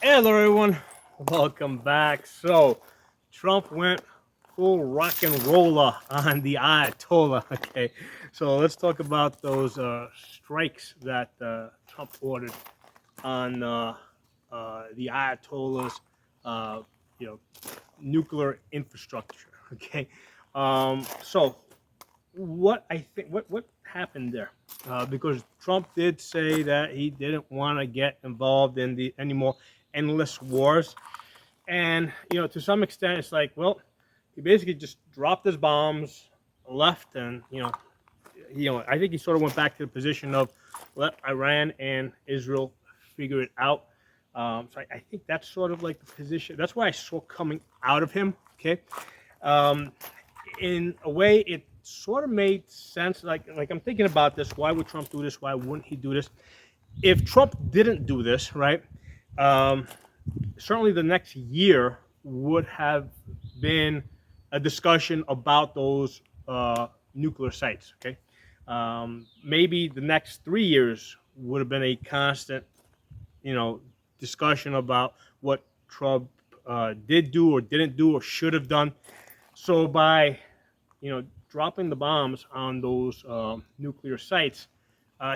Hello, everyone. Welcome back. So, Trump went full rock and roller on the Ayatollah. Okay, so let's talk about those strikes that Trump ordered on the Ayatollah's, uh, you know, nuclear infrastructure. Okay, so what I think what happened there, because Trump did say that he didn't want to get involved in the any more endless wars, and to some extent it's like, well, he basically just dropped his bombs, left, and I think he sort of went back to the position of let Iran and Israel figure it out. So I think that's sort of like the position. That's what I saw coming out of him. Okay, um, in a way, it sort of made sense. Like I'm thinking about this. Why would Trump do this? Why wouldn't he do this? If Trump didn't do this, right? Um, Certainly, the next year would have been a discussion about those nuclear sites. Okay, maybe the next 3 years would have been a constant, discussion about what Trump did do or didn't do or should have done. So by dropping the bombs on those nuclear sites,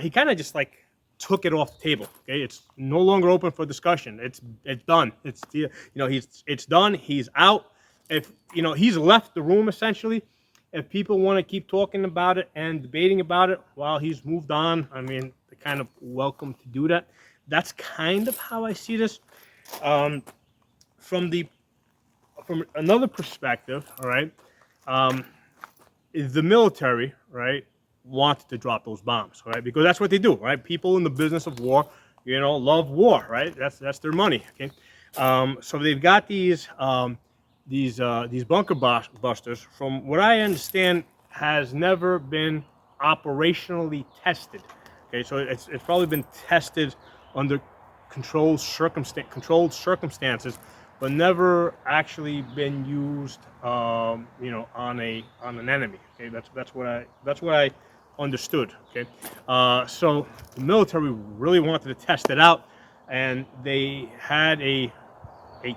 he kind of just like took it off the table. Okay, it's no longer open for discussion. It's done. It's done. He's out. If he's left the room essentially. If people want to keep talking about it and debating about it while he's moved on, I mean, they're kind of welcome to do that. That's kind of how I see this. Um, from another perspective, all right. The military, right, wanted to drop those bombs, right? Because that's what they do, right? People in the business of war, love war, right? That's their money. Okay, so they've got these bunker busters. From what I understand, has never been operationally tested. Okay, so it's probably been tested under controlled circumstances, but never actually been used, on an enemy. Okay, that's what I understood. Okay, so the military really wanted to test it out, and they had a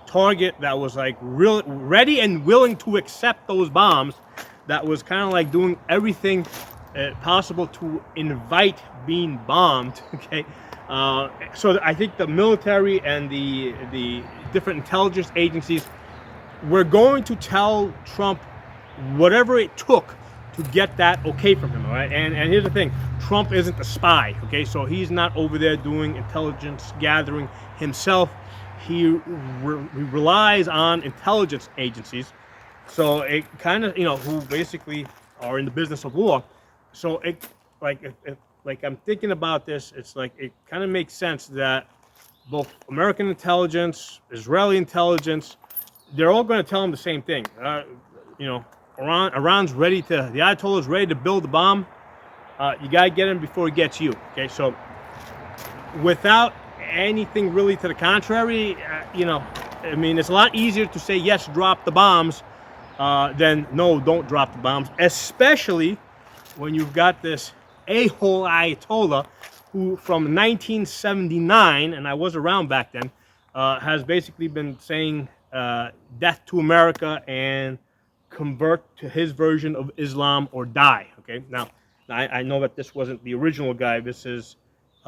target that was like real ready and willing to accept those bombs. That was kind of like doing everything possible to invite being bombed. Okay, so I think the military and the different intelligence agencies were going to tell Trump whatever it took to get that okay from him. All right, and here's the thing: Trump isn't a spy. Okay, so he's not over there doing intelligence gathering himself. He relies on intelligence agencies, so it kind of who basically are in the business of war. So it like I'm thinking about this, it's like it kind of makes sense that both American intelligence, Israeli intelligence, they're all going to tell him the same thing. Iran's ready to, the Ayatollah is ready to build the bomb. You got to get him before he gets you. Okay, so without anything really to the contrary, I mean, it's a lot easier to say yes, drop the bombs, than no, don't drop the bombs, especially when you've got this a-hole Ayatollah who from 1979, and I was around back then, has basically been saying death to America and convert to his version of Islam or die. Okay, now I know that this wasn't the original guy. This is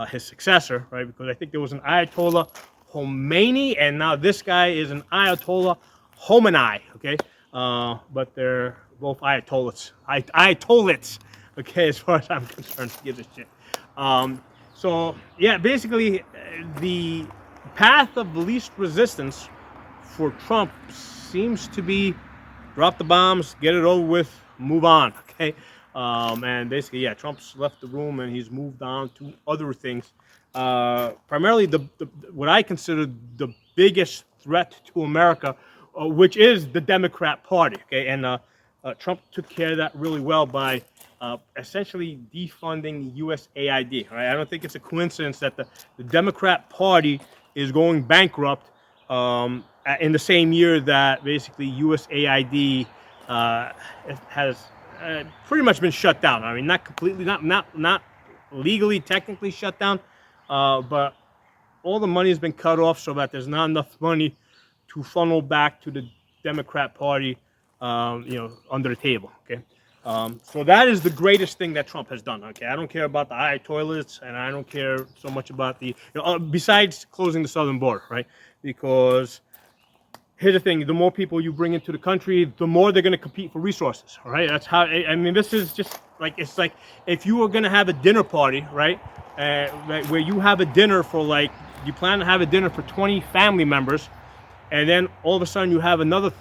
his successor, right? Because I think there was an Ayatollah Khomeini, and now this guy is an Ayatollah Khomeini. Okay, but they're both Ayatollahs. Ayatollahs. Okay, as far as I'm concerned, give a shit. So yeah, basically, the path of least resistance for Trump seems to be drop the bombs, get it over with, move on. Okay, and basically, yeah, Trump's left the room and he's moved on to other things. Primarily, the what I consider the biggest threat to America, which is the Democrat Party. Okay, and Trump took care of that really well by essentially defunding USAID. Right? I don't think it's a coincidence that the Democrat Party is going bankrupt in the same year that basically USAID has pretty much been shut down. I mean, not completely, not legally, technically shut down, but all the money has been cut off so that there's not enough money to funnel back to the Democrat Party, under the table. Okay, so that is the greatest thing that Trump has done. Okay, I don't care about the Ayatollahs, and I don't care so much about the besides closing the southern border, right? Because here's the thing: the more people you bring into the country, the more they're going to compete for resources. All right, that's how. I mean, this is just like it's like if you were going to have a dinner party, right? Where you have a dinner for you plan to have a dinner for 20 family members, and then all of a sudden you have another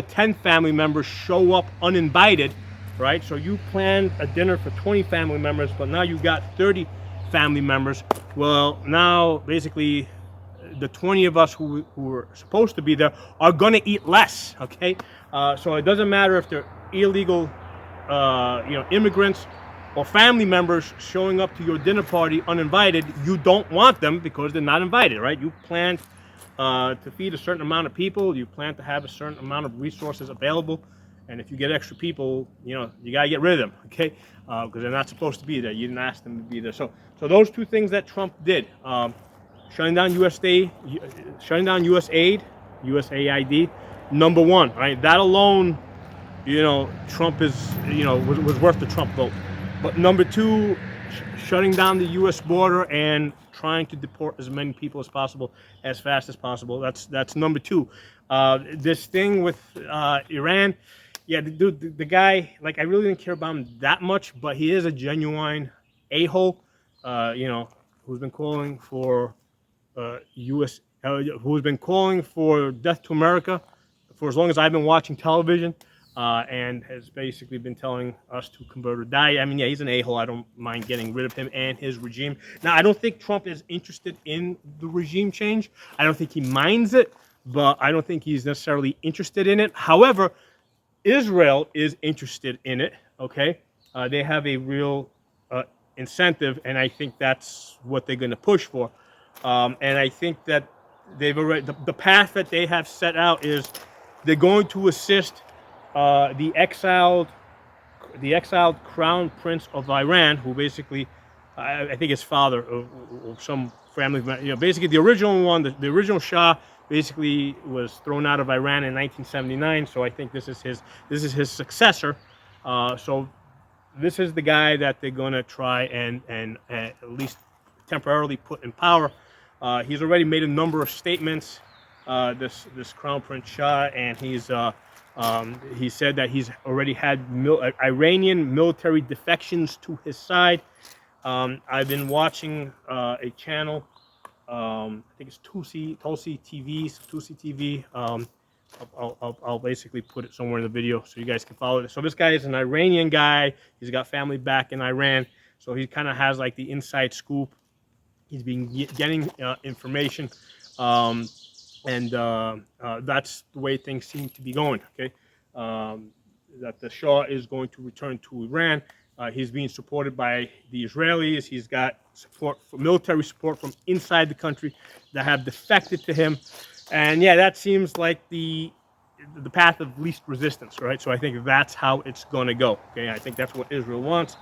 10 family members show up uninvited, right? So you planned a dinner for 20 family members, but now you've got 30 family members. Well, now basically the 20 of us who were supposed to be there are going to eat less, okay? So it doesn't matter if they're illegal, immigrants or family members showing up to your dinner party uninvited. You don't want them because they're not invited, right? You planned to feed a certain amount of people. You plan to have a certain amount of resources available. And if you get extra people, you got to get rid of them, okay? Because they're not supposed to be there. You didn't ask them to be there. So those two things that Trump did, shutting down USAID, USAID, number one, right? That alone, Trump was worth the Trump vote. But number two, shutting down the U.S. border and trying to deport as many people as possible, as fast as possible. That's number two. This thing with Iran, yeah, the guy, I really didn't care about him that much, but he is a genuine a-hole, who's been calling for who's been calling for death to America for as long as I've been watching television. And has basically been telling us to convert or die. I mean, yeah, he's an a-hole. I don't mind getting rid of him and his regime. Now, I don't think Trump is interested in the regime change. I don't think he minds it, but I don't think he's necessarily interested in it. However, Israel is interested in it, okay? They have a real incentive, and I think that's what they're going to push for. And I think that they've already, the path that they have set out is they're going to assist the exiled crown prince of Iran, who basically, I think his father or some family, basically the original one, the original Shah, basically was thrown out of Iran in 1979. So I think this is his successor. So this is the guy that they're going to try and at least temporarily put in power. He's already made a number of statements. This crown prince Shah, and he said that he's already had Iranian military defections to his side. I've been watching a channel, I think it's Tulsi TV. I'll basically put it somewhere in the video so you guys can follow it. So this guy is an Iranian guy. He's got family back in Iran. So he kind of has the inside scoop. He's been getting information. And that's the way things seem to be going, okay? That the Shah is going to return to Iran. He's being supported by the Israelis. He's got military support from inside the country that have defected to him. And yeah, that seems like the path of least resistance, right? So I think that's how it's going to go, okay? I think that's what Israel wants.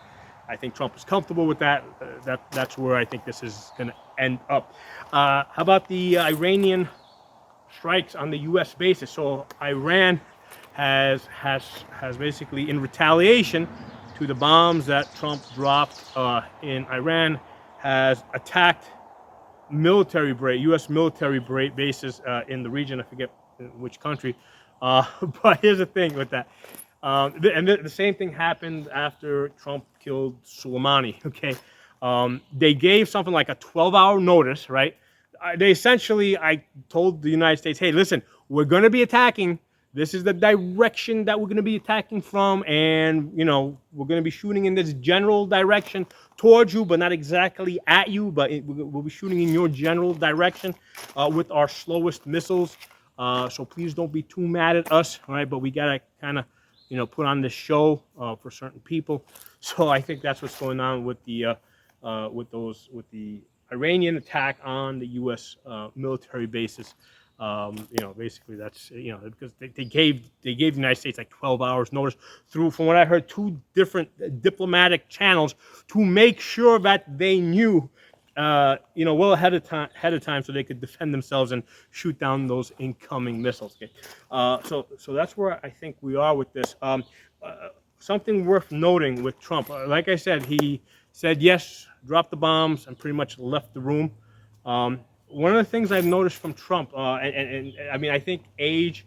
I think Trump is comfortable with that. That's where I think this is going to end up. How about the Iranian strikes on the U.S. bases? So Iran has basically, in retaliation to the bombs that Trump dropped in Iran, has attacked U.S. military bases in the region. I forget which country. But here's the thing with that. And the same thing happened after Trump killed Soleimani. Okay, they gave something like a 12-hour notice, right? I told the United States, hey, listen, we're going to be attacking. This is the direction that we're going to be attacking from, and we're going to be shooting in this general direction towards you, but not exactly at you. But we'll be shooting in your general direction with our slowest missiles. So please don't be too mad at us, all right? But we gotta kind of put on this show for certain people. So I think that's what's going on with the Iranian attack on the U.S. Military bases. Basically that's because they gave the United States 12 hours notice through, from what I heard, 2 different diplomatic channels to make sure that they knew well ahead of time, so they could defend themselves and shoot down those incoming missiles. Okay, so that's where I think we are with this. Something worth noting with Trump, like I said, he said yes, dropped the bombs, and pretty much left the room. One of the things I've noticed from Trump, and I mean, I think his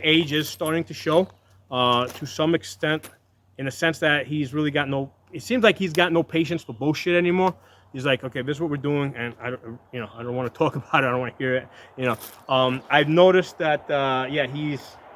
age is starting to show to some extent, in the sense that he's really got no. It seems like he's got no patience for bullshit anymore. He's like, okay, this is what we're doing, and I don't want to talk about it. I don't want to hear it. I've noticed that,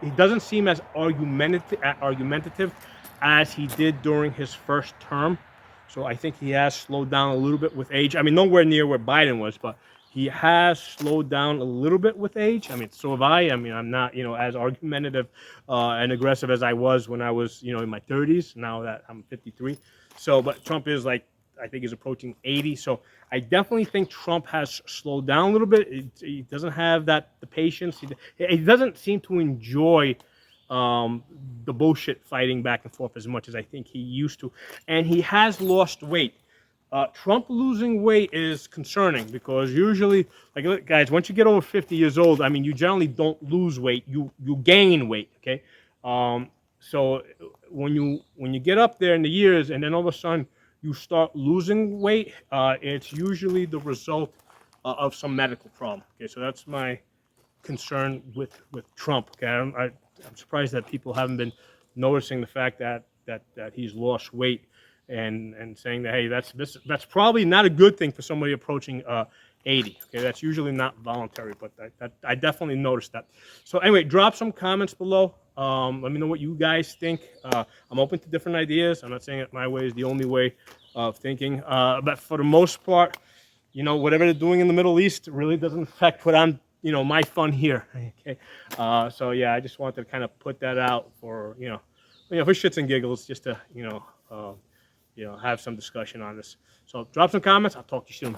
he doesn't seem as argumentative as he did during his first term. So I think he has slowed down a little bit with age. I mean, nowhere near where Biden was, but he has slowed down a little bit with age. I mean, so have I. I mean, I'm not, as argumentative and aggressive as I was when I was, in my 30s. Now that I'm 53. So, but Trump is like, I think he's approaching 80. So I definitely think Trump has slowed down a little bit. He doesn't have the patience. He doesn't seem to enjoy the bullshit fighting back and forth as much as I think he used to. And he has lost weight. Trump losing weight is concerning because usually, like, look, guys, once you get over 50 years old, I mean, you generally don't lose weight. You gain weight, okay? So when you get up there in the years and then all of a sudden you start losing weight, it's usually the result of some medical problem. Okay, so that's my concern with Trump. Okay, I'm surprised that people haven't been noticing the fact that he's lost weight and saying that, hey, that's probably not a good thing for somebody approaching 80. Okay, that's usually not voluntary, but I definitely noticed that. So anyway, drop some comments below. Let me know what you guys think. I'm open to different ideas. I'm not saying that my way is the only way of thinking, but for the most part, whatever they're doing in the Middle East really doesn't affect what I'm, my fun here. Okay, so yeah, I just wanted to kind of put that out for for shits and giggles, just to have some discussion on this. So drop some comments. I'll talk to you soon.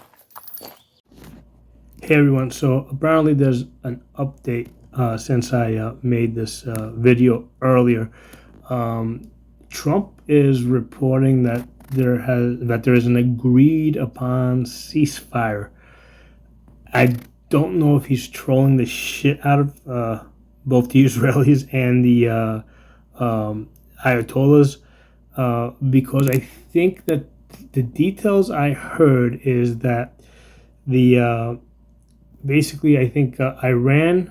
Hey everyone, so apparently there's an update since I made this video earlier. Trump is reporting that there is an agreed upon ceasefire. I don't know if he's trolling the shit out of both the Israelis and the Ayatollahs, because I think that the details I heard is that basically, I think Iran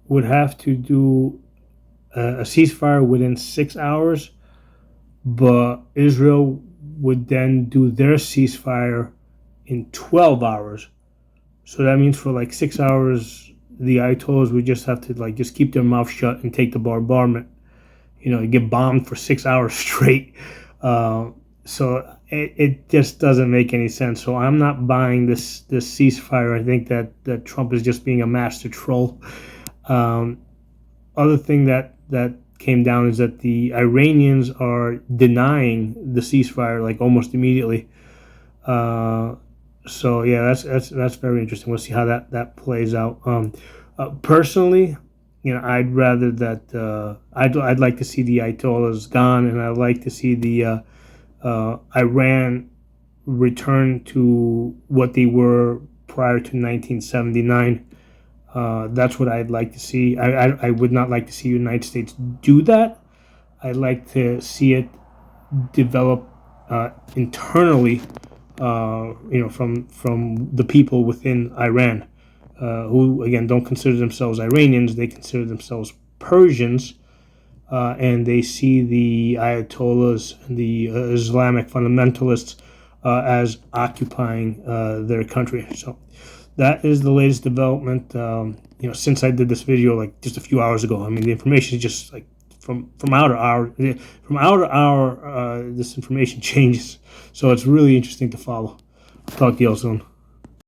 would have to do a ceasefire within 6 hours, but Israel would then do their ceasefire in 12 hours. So that means for like 6 hours, the Ayatollahs would just have to just keep their mouth shut and take the bombardment. Get bombed for 6 hours straight. So it just doesn't make any sense. So I'm not buying this ceasefire. I think that Trump is just being a master troll. Other thing that came down is that the Iranians are denying the ceasefire almost immediately. So yeah, that's very interesting. We'll see how that plays out. Personally, I'd rather that I'd like to see the Ayatollahs gone, and I'd like to see the Iran return to what they were prior to 1979. That's what I'd like to see. I would not like to see the United States do that. I'd like to see it develop internally, from the people within Iran, who again don't consider themselves Iranians. They consider themselves Persians. And they see the Ayatollahs and the Islamic fundamentalists as occupying their country. So that is the latest development. Since I did this video just a few hours ago. I mean, the information is just from hour to hour. From hour to hour, this information changes. So it's really interesting to follow. I'll talk to you all soon.